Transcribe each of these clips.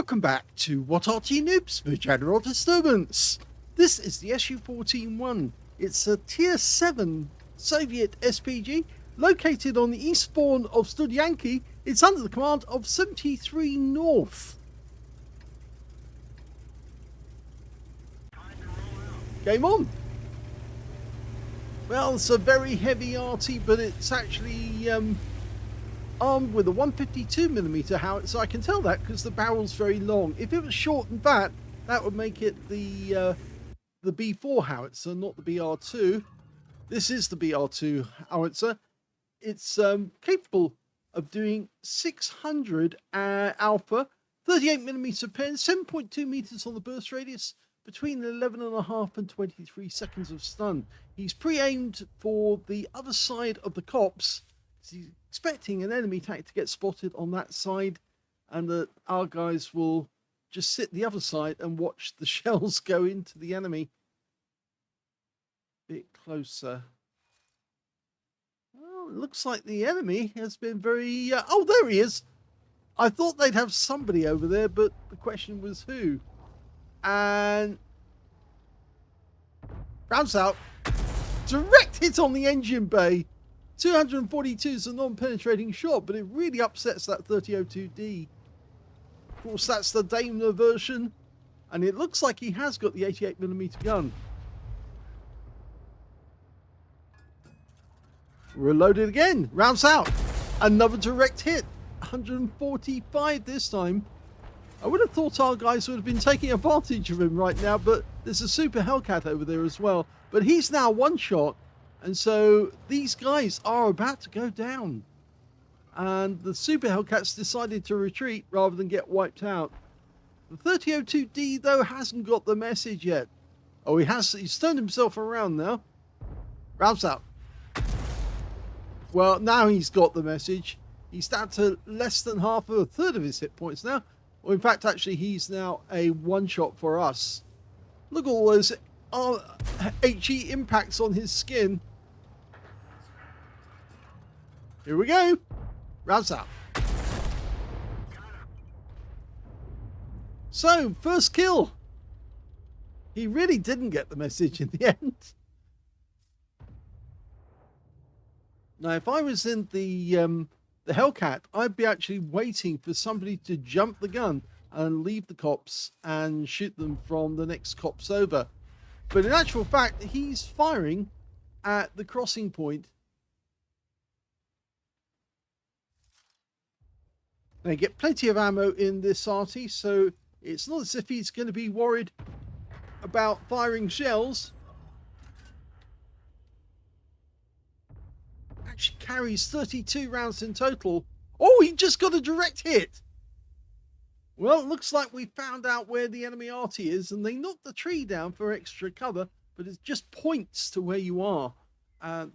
Welcome back to What Arty Noobs for General Disturbance. This is the SU-14-1. It's a Tier 7 Soviet SPG located on the east spawn of Studzianki. It's under the command of 73north. Game on. Well, it's a very heavy Arty, but it's actually armed with a 152mm howitzer. I can tell that because the barrel's very long. If it was short and fat, that would make it the B4 howitzer, not the BR2. This is the BR2 howitzer. It's capable of doing 600 alpha, 38mm pen, 7.2 meters on the burst radius, between 11.5 and 23 seconds of stun. He's pre-aimed for the other side of the copse. He's expecting an enemy tank to get spotted on that side, and that our guys will just sit the other side and watch the shells go into the enemy. Bit closer. Well, it looks like the enemy has been very... oh, there he is! I thought they'd have somebody over there, but the question was who. And... rounds out. Direct hit on the engine bay. 242 is a non-penetrating shot, but it really upsets that 3002D. Of course, that's the Daimler version, and it looks like he has got the 88mm gun. Reloaded again. Rounds out. Another direct hit. 145 this time. I would have thought our guys would have been taking advantage of him right now, but there's a Super Hellcat over there as well. But he's now one shot. And so these guys are about to go down. And the Super Hellcats decided to retreat rather than get wiped out. The 3002D, though, hasn't got the message yet. Oh, he's turned himself around now. Rounds out. Well, now he's got the message. He's down to less than half of a third of his hit points now. Well, in fact, actually, he's now a one-shot for us. Look at all those HE impacts on his skin. Here we go. Rounds out. So, first kill. He really didn't get the message in the end. Now, if I was in the Hellcat, I'd be actually waiting for somebody to jump the gun and leave the cops and shoot them from the next cops over. But in actual fact, he's firing at the crossing point. They get plenty of ammo in this Arty, so it's not as if he's going to be worried about firing shells. Actually carries 32 rounds in total. Oh, he just got a direct hit. Well, it looks like we found out where the enemy Arty is, and they knocked the tree down for extra cover, but it just points to where you are.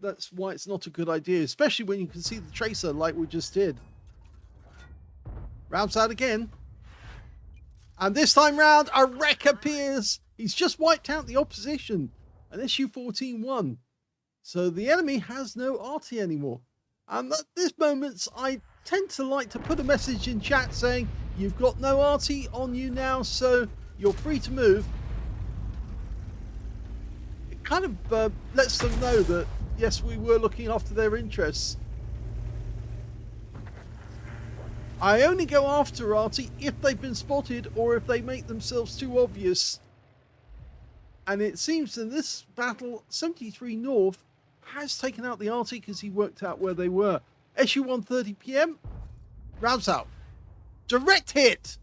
That's why it's not a good idea, especially when you can see the tracer like we just did. Rounds out again. And this time round, a wreck appears. He's just wiped out the opposition. An SU-14-1. So the enemy has no Arty anymore. And at this moment, I tend to like to put a message in chat saying, you've got no Arty on you now, so you're free to move. It kind of lets them know that, yes, we were looking after their interests. I only go after Arty if they've been spotted or if they make themselves too obvious. And it seems in this battle, 73north has taken out the Arty because he worked out where they were. SU-130 PM, rounds out. Direct hit!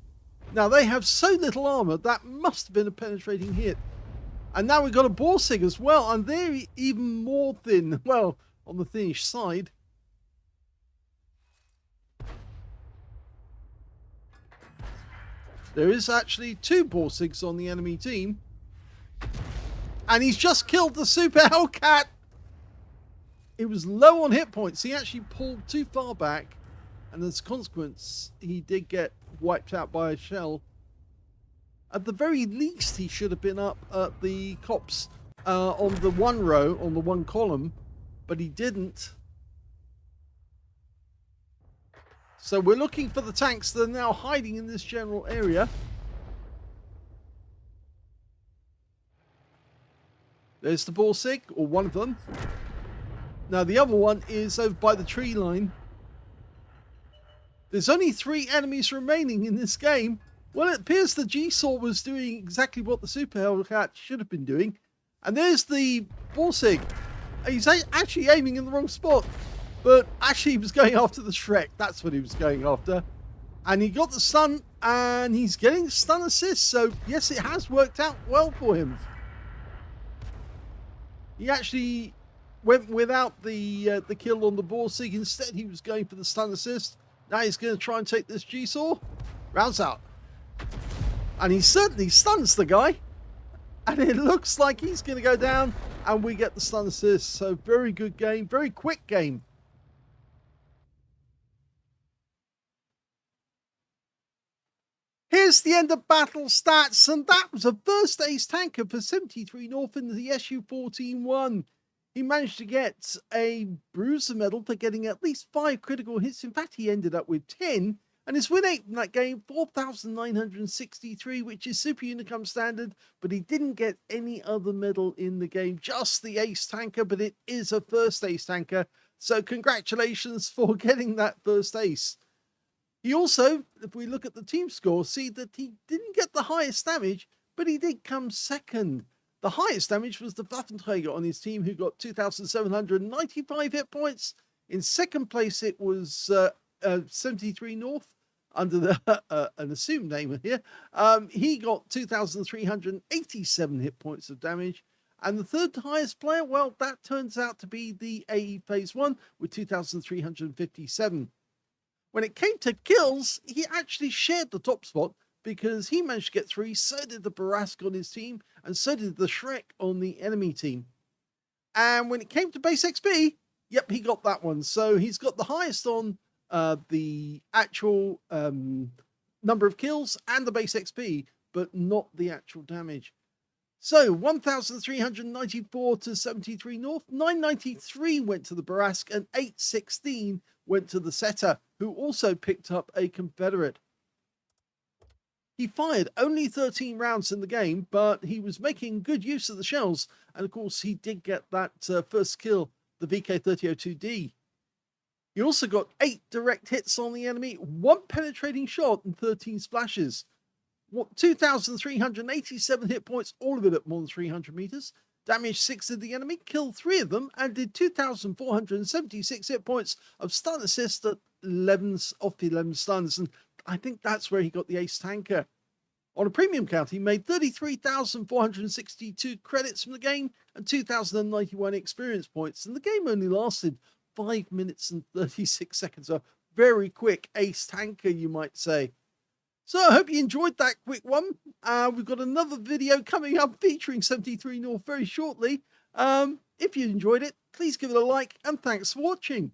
Now they have so little armor, that must have been a penetrating hit. And now we've got a Borsig as well, and they're even more thin, well, on the thinnish side. There is actually two Borsigs on the enemy team. And he's just killed the Super Hellcat! It was low on hit points. He actually pulled too far back. And as a consequence, he did get wiped out by a shell. At the very least, he should have been up at the cops on the one row, on the one column. But he didn't. So we're looking for the tanks that are now hiding in this general area. There's the Borsig, or one of them. Now the other one is over by the tree line. There's only 3 enemies remaining in this game. Well, it appears the G-Saw was doing exactly what the Super Hellcat should have been doing. And there's the Borsig. He's actually aiming in the wrong spot. But actually he was going after the Shrek. That's what he was going after. And he got the stun, and he's getting stun assist. So yes, it has worked out well for him. He actually went without the kill on the Borsig. Instead, he was going for the stun assist. Now he's going to try and take this G-Saw. Rounds out. And he certainly stuns the guy. And it looks like he's going to go down. And we get the stun assist. So very good game. Very quick game. Here's the end of battle stats. And that was a first ace tanker for 73 North in the SU-14-1. He managed to get a bruiser medal for getting at least 5 critical hits. In fact, he ended up with 10. And his win rate in that game, 4,963, which is Super Unicum standard. But he didn't get any other medal in the game, just the ace tanker. But it is a first ace tanker. So congratulations for getting that first ace. He also, if we look at the team score, see that he didn't get the highest damage, but he did come second. The highest damage was the Waffenträger on his team, who got 2,795 hit points. In second place, it was 73 North, under the an assumed name here. He got 2,387 hit points of damage. And the third highest player, well, that turns out to be the AE Phase 1 with 2,357. When it came to kills, he actually shared the top spot because he managed to get 3, so did the Barask on his team, and so did the Shrek on the enemy team. And when it came to base XP, yep, he got that one. So he's got the highest on the actual number of kills and the base XP, but not the actual damage. So 1,394 to 73 North, 993 went to the Barask, and 816 went to the Setter, who also picked up a Confederate. He fired only 13 rounds in the game, but he was making good use of the shells, and of course he did get that first kill, the VK3002D. He also got 8 direct hits on the enemy, 1 penetrating shot, and 13 splashes. 2,387 hit points, all of it at more than 300 meters. Damaged 6 of the enemy, killed 3 of them, and did 2,476 hit points of stun assist at 11 off the 11 stuns. And I think that's where he got the ace tanker. On a premium count, he made 33,462 credits from the game and 2,091 experience points. And the game only lasted 5 minutes and 36 seconds. A very quick ace tanker, you might say. So I hope you enjoyed that quick one. We've got another video coming up featuring 73 North very shortly. If you enjoyed it, please give it a like, and thanks for watching.